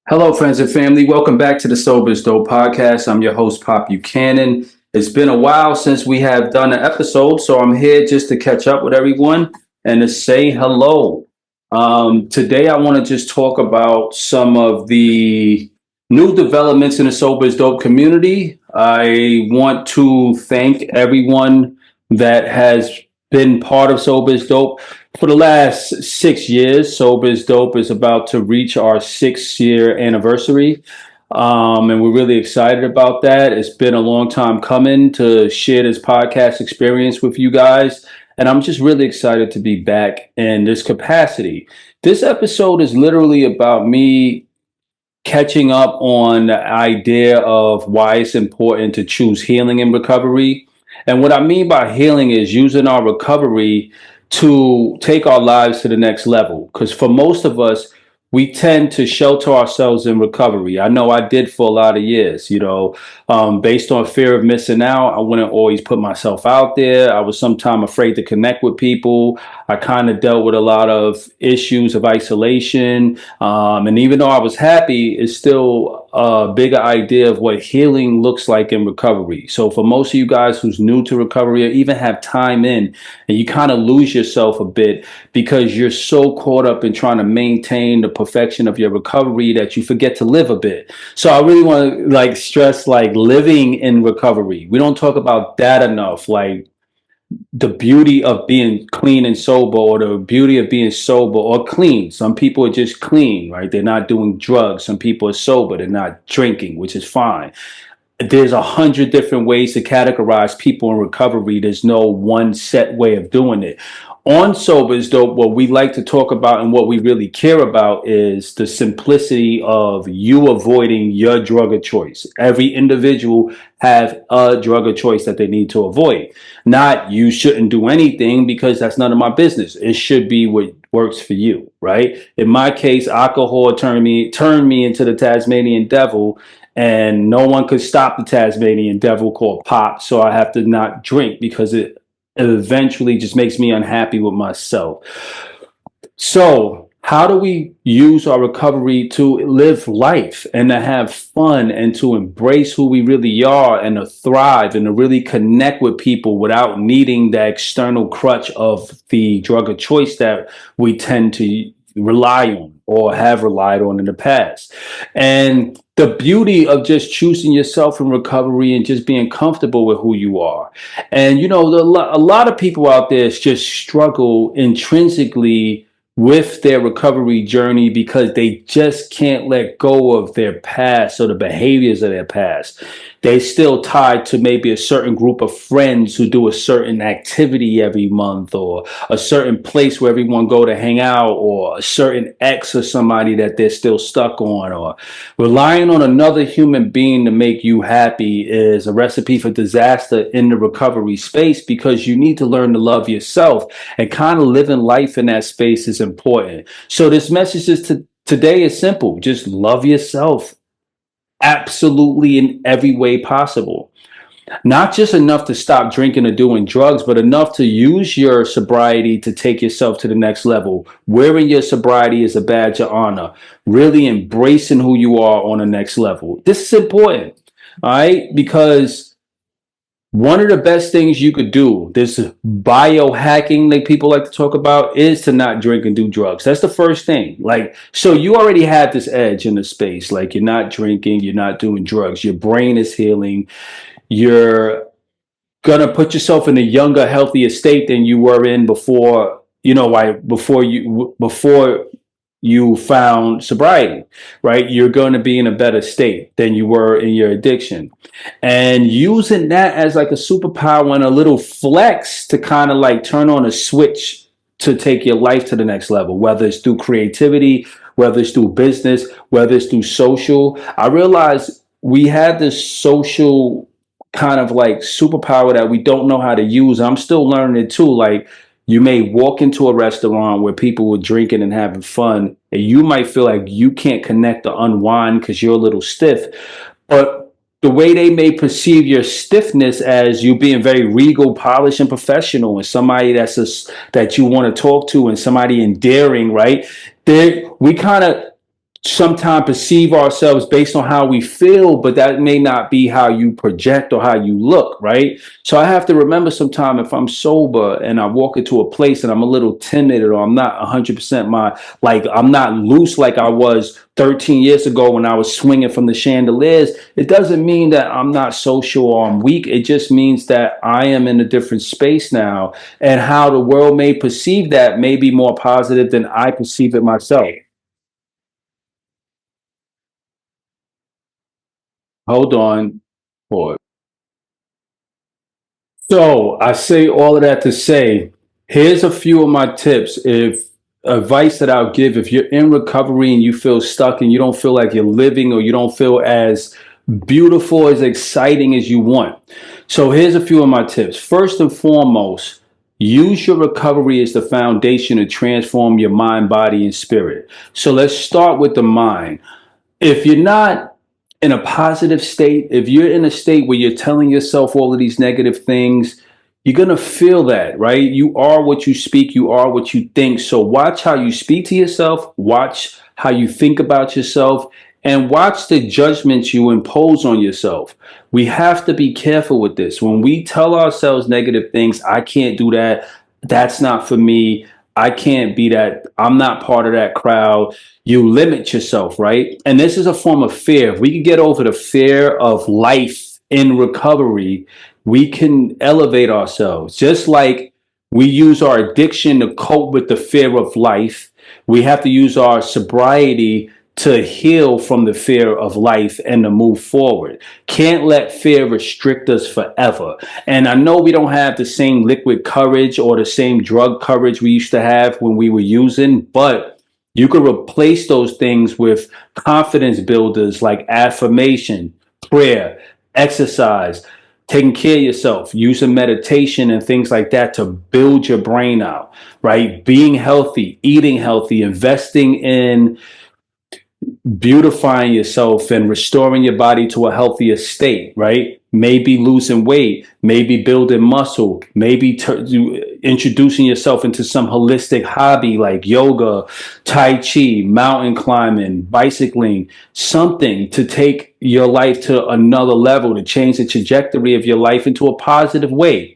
Hello, friends and family. Welcome back to the Sober is Dope podcast. I'm your host, Pop Buchanan. It's been a while since we have done an episode, so I'm here just to catch up with everyone and to say hello. Today, I want to just talk about some of the new developments in the Sober is Dope community. I want to thank everyone that has been part of Sober is Dope for the last 6 years. Sober is Dope is about to reach our 6 year anniversary. And we're really excited about that. It's been a long time coming to share this podcast experience with you guys. And I'm just really excited to be back in this capacity. This episode is literally about me catching up on the idea of why it's important to choose healing and recovery. And what I mean by healing is using our recovery to take our lives to the next level. Because for most of us, we tend to shelter ourselves in recovery. I know I did for a lot of years, based on fear of missing out. I wouldn't always put myself out there. I was sometimes afraid to connect with people. I kind of dealt with a lot of issues of isolation. And even though I was happy, it's still a bigger idea of what healing looks like in recovery. So for most of you guys who's new to recovery or even have time in, and you kind of lose yourself a bit because you're so caught up in trying to maintain the perfection of your recovery that you forget to live a bit. So I really want to stress living in recovery. We don't talk about that enough. Like the beauty of being clean and sober, or the beauty of being sober or clean. Some people are just clean, right? They're not doing drugs. Some people are sober. They're not drinking, which is fine. There's 100 different ways to categorize people in recovery. There's no one set way of doing it. On Sober is Dope, what we like to talk about and what we really care about is the simplicity of you avoiding your drug of choice. Every individual have a drug of choice that they need to avoid. Not you shouldn't do anything because that's none of my business. It should be what works for you, right? In my case, alcohol turned me into the Tasmanian devil, and no one could stop the Tasmanian devil called pop. So I have to not drink because it eventually just makes me unhappy with myself. So, how do we use our recovery to live life and to have fun and to embrace who we really are and to thrive and to really connect with people without needing the external crutch of the drug of choice that we tend to rely on or have relied on in the past? And the beauty of just choosing yourself in recovery and just being comfortable with who you are. And, a lot of people out there just struggle intrinsically with their recovery journey because they just can't let go of their past or the behaviors of their past. They still tied to maybe a certain group of friends who do a certain activity every month, or a certain place where everyone go to hang out, or a certain ex or somebody that they're still stuck on, or relying on another human being to make you happy is a recipe for disaster in the recovery space, because you need to learn to love yourself, and kind of living life in that space is important. So this message today is simple. Just love yourself absolutely in every way possible. Not just enough to stop drinking or doing drugs, but enough to use your sobriety to take yourself to the next level. Wearing your sobriety is a badge of honor. Really embracing who you are on the next level. This is important, all right? Because one of the best things you could do, this biohacking that people like to talk about, is to not drink and do drugs. That's the first thing. So you already have this edge in the space. Like, you're not drinking, you're not doing drugs. Your brain is healing. You're gonna put yourself in a younger, healthier state than you were in before. Before you found sobriety, right? You're going to be in a better state than you were in your addiction, and using that as like a superpower and a little flex to kind of like turn on a switch to take your life to the next level, whether it's through creativity, whether it's through business, whether it's through social. I realize we had this social kind of like superpower that we don't know how to use. I'm still learning it too. Like, you may walk into a restaurant where people were drinking and having fun, and you might feel like you can't connect or unwind because you're a little stiff. But the way they may perceive your stiffness as you being very regal, polished, and professional, and somebody that you want to talk to, and somebody endearing, right? We kind of sometimes perceive ourselves based on how we feel, but that may not be how you project or how you look, right? So I have to remember sometime if I'm sober and I walk into a place and I'm a little timid or I'm not 100% I'm not loose like I was 13 years ago when I was swinging from the chandeliers. It doesn't mean that I'm not social or I'm weak. It just means that I am in a different space now, and how the world may perceive that may be more positive than I perceive it myself. Hold on. Pause. So I say all of that to say, here's a few of my tips. If advice that I'll give, if you're in recovery and you feel stuck and you don't feel like you're living or you don't feel as beautiful, as exciting as you want. So here's a few of my tips. First and foremost, use your recovery as the foundation to transform your mind, body, and spirit. So let's start with the mind. If you're not in a positive state, if you're in a state where you're telling yourself all of these negative things, you're going to feel that, right? You are what you speak, you are what you think. So watch how you speak to yourself, watch how you think about yourself, and watch the judgments you impose on yourself. We have to be careful with this. When we tell ourselves negative things, I can't do that, that's not for me, I can't be that, I'm not part of that crowd, you limit yourself, right? And this is a form of fear. If we can get over the fear of life in recovery, we can elevate ourselves. Just like we use our addiction to cope with the fear of life, we have to use our sobriety to heal from the fear of life and to move forward. Can't let fear restrict us forever. And I know we don't have the same liquid courage or the same drug courage we used to have when we were using, but you can replace those things with confidence builders like affirmation, prayer, exercise, taking care of yourself, using meditation and things like that to build your brain out, right? Being healthy, eating healthy, investing in beautifying yourself and restoring your body to a healthier state, right? Maybe losing weight, maybe building muscle, maybe introducing yourself into some holistic hobby like yoga, tai chi, mountain climbing, bicycling, something to take your life to another level, to change the trajectory of your life into a positive way.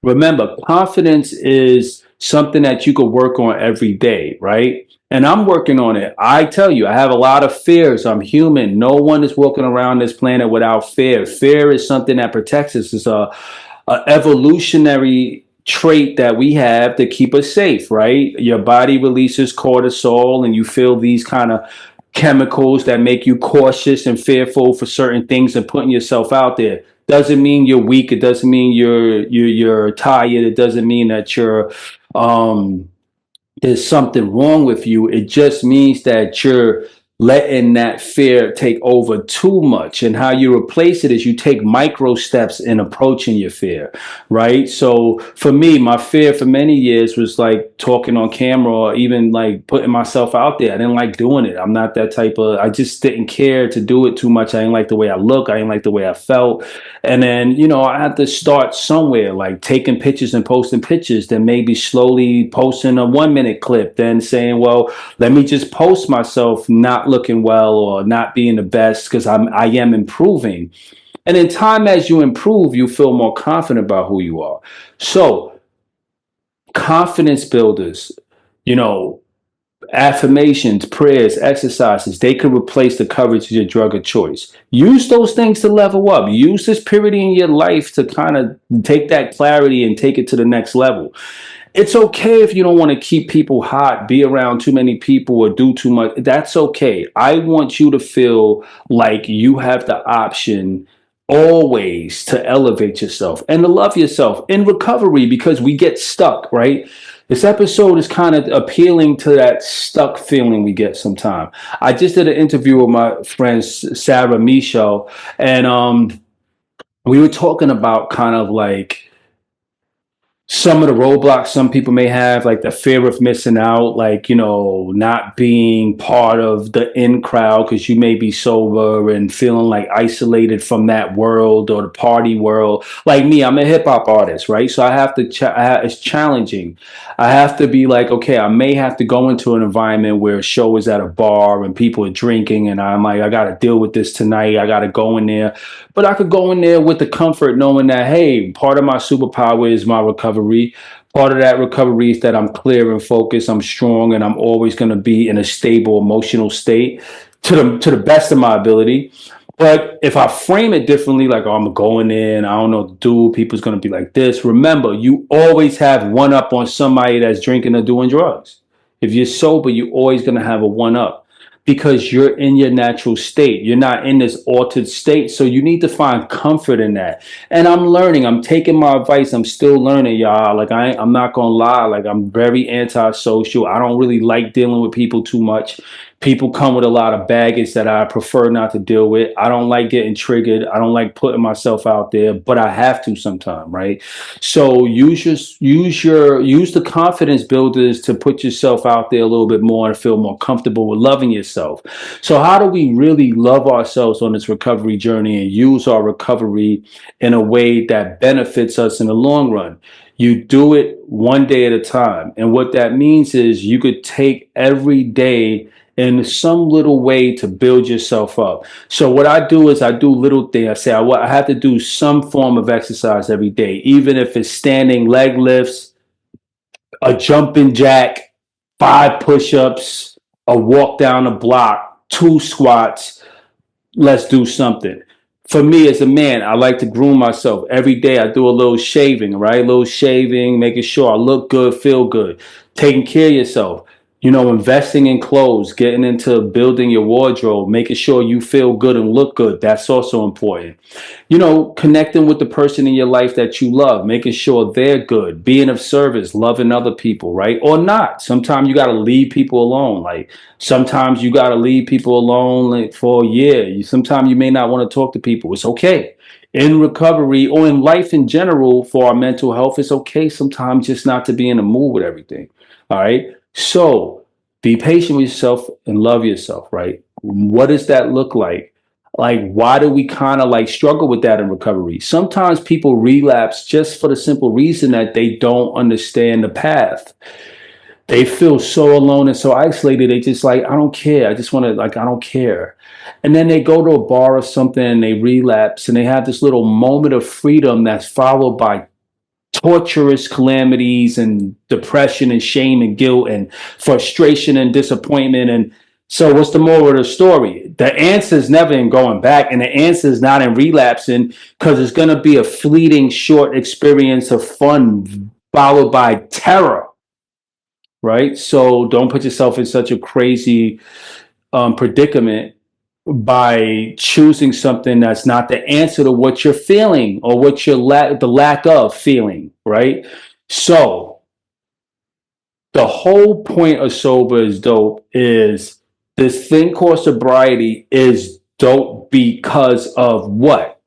Remember, confidence is something that you could work on every day, right? And I'm working on it. I tell you, I have a lot of fears. I'm human. No one is walking around this planet without fear. Fear is something that protects us. It's a evolutionary trait that we have to keep us safe, right? Your body releases cortisol and you feel these kind of chemicals that make you cautious and fearful for certain things and putting yourself out there. Doesn't mean you're weak. It doesn't mean you're tired. It doesn't mean that you're um there's something wrong with you. It just means that you're letting that fear take over too much. And how you replace it is you take micro steps in approaching your fear, right? So for me, my fear for many years was like talking on camera or even like putting myself out there. I didn't like doing it. I'm not that type of, I just didn't care to do it too much. I didn't like the way I look. I didn't like the way I felt. And then, I had to start somewhere, like taking pictures and posting pictures, then maybe slowly posting a 1 minute clip, then saying, well, let me just post myself not looking well or not being the best because I am improving. And in time as you improve, you feel more confident about who you are. So confidence builders, you know, affirmations, prayers, exercises, they can replace the coverage of your drug of choice. Use those things to level up. Use this period in your life to kind of take that clarity and take it to the next level. It's okay if you don't want to keep people hot, be around too many people, or do too much. That's okay. I want you to feel like you have the option always to elevate yourself and to love yourself in recovery because we get stuck, right? This episode is kind of appealing to that stuck feeling we get sometimes. I just did an interview with my friend Sarah Michaud, and we were talking about kind of like some of the roadblocks some people may have, like the fear of missing out, like, not being part of the in crowd because you may be sober and feeling like isolated from that world or the party world. Like me, I'm a hip hop artist, right? So I have to, it's challenging. I have to be like, okay, I may have to go into an environment where a show is at a bar and people are drinking, and I'm like, I got to deal with this tonight. I got to go in there, but I could go in there with the comfort knowing that, hey, part of my superpower is my recovery. Part of that recovery is that I'm clear and focused, I'm strong, and I'm always going to be in a stable emotional state to the best of my ability. But if I frame it differently, like, oh, I'm going in, I don't know what to do, people's going to be like this. Remember, you always have one up on somebody that's drinking or doing drugs. If you're sober, you're always going to have a one up because you're in your natural state. You're not in this altered state. So you need to find comfort in that. And I'm learning. I'm taking my advice. I'm still learning, y'all. Like, I'm not going to lie. Like, I'm very antisocial. I don't really like dealing with people too much. People come with a lot of baggage that I prefer not to deal with. I don't like getting triggered. I don't like putting myself out there, but I have to sometime, right? So use the confidence builders to put yourself out there a little bit more and feel more comfortable with loving yourself. So how do we really love ourselves on this recovery journey and use our recovery in a way that benefits us in the long run? You do it one day at a time. And what that means is you could take every day in some little way to build yourself up. So what I do is I do little things. I say I have to do some form of exercise every day, even if it's standing leg lifts, a jumping jack, 5 push-ups, a walk down a block, 2 squats. Let's do something. For me as a man, I like to groom myself. Every day I do a little shaving, right? A little shaving, making sure I look good, feel good, taking care of yourself. Investing in clothes, getting into building your wardrobe, making sure you feel good and look good. That's also important. Connecting with the person in your life that you love, making sure they're good, being of service, loving other people, right? Or not. Sometimes you got to leave people alone. Like sometimes you got to leave people alone like, for a year. Sometimes you may not want to talk to people. It's okay. In recovery or in life in general for our mental health, it's okay sometimes just not to be in the mood with everything. All right. So be patient with yourself and love yourself, right? What does that look like? Like, why do we kind of like struggle with that in recovery? Sometimes people relapse just for the simple reason that they don't understand the path. They feel so alone and so isolated. They just like, I don't care. I just want to, like, I don't care. And then they go to a bar or something and they relapse and they have this little moment of freedom that's followed by torturous calamities and depression and shame and guilt and frustration and disappointment. And so what's the moral of the story? The answer is never in going back, and the answer is not in relapsing, because it's going to be a fleeting short experience of fun followed by terror, right? So don't put yourself in such a crazy predicament by choosing something that's not the answer to what you're feeling or what you're the lack of feeling, right? So the whole point of sober is dope is this thing called sobriety is dope because of what?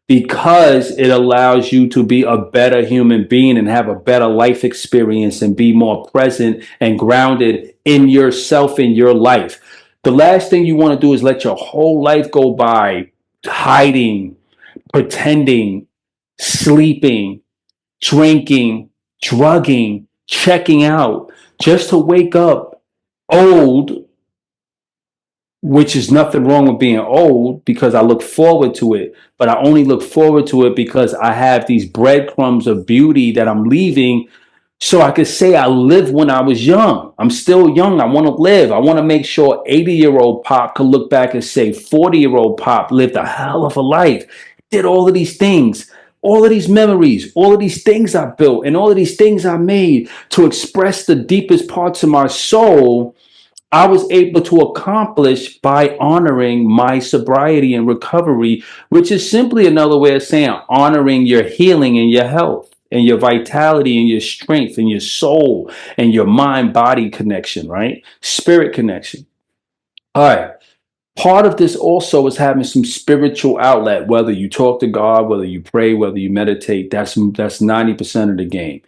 Because it allows you to be a better human being and have a better life experience and be more present and grounded in yourself, in your life. The last thing you want to do is let your whole life go by hiding, pretending, sleeping, drinking, drugging, checking out, just to wake up old, which is nothing wrong with being old because I look forward to it. But I only look forward to it because I have these breadcrumbs of beauty that I'm leaving so I could say I lived when I was young. I'm still young. I want to live. I want to make sure 80-year-old Pop could look back and say 40-year-old Pop lived a hell of a life, did all of these things, all of these memories, all of these things I built, and all of these things I made to express the deepest parts of my soul. I was able to accomplish by honoring my sobriety and recovery, which is simply another way of saying honoring your healing and your health and your vitality and your strength and your soul and your mind body connection, right? Spirit connection. All right. Part of this also is having some spiritual outlet, whether you talk to God, whether you pray, whether you meditate. That's 90% of the game.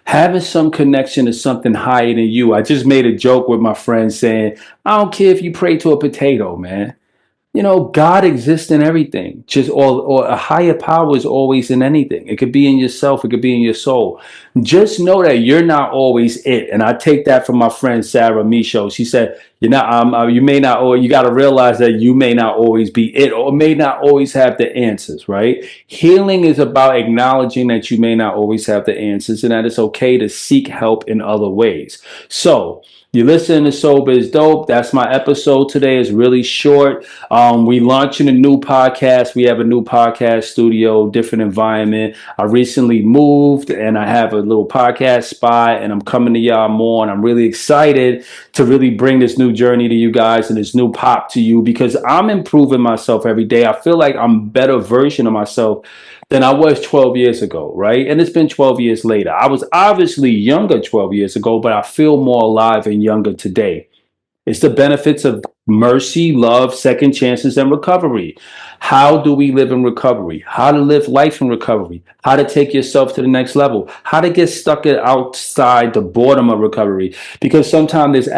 Having some connection to something higher than you. I just made a joke with my friend saying, I don't care if you pray to a potato, man. God exists in everything. Just or a higher power is always in anything. It could be in yourself. It could be in your soul. Just know that you're not always it. And I take that from my friend Sarah Micho. She said, "You're not. You may not. Or you got to realize that you may not always be it, or may not always have the answers. Right? Healing is about acknowledging that you may not always have the answers, and that it's okay to seek help in other ways. So." You listen to Sober is Dope. That's my episode today. It's really short. We launching a new podcast. We have a new podcast studio, different environment. I recently moved and I have a little podcast spot and I'm coming to y'all more. And I'm really excited to really bring this new journey to you guys and this new pop to you because I'm improving myself every day. I feel like I'm a better version of myself than I was 12 years ago, right? And it's been 12 years later. I was obviously younger 12 years ago, but I feel more alive and younger today. It's the benefits of mercy, love, second chances, and recovery. How do we live in recovery? How to live life in recovery? How to take yourself to the next level? How to get stuck outside the boredom of recovery? Because sometimes there's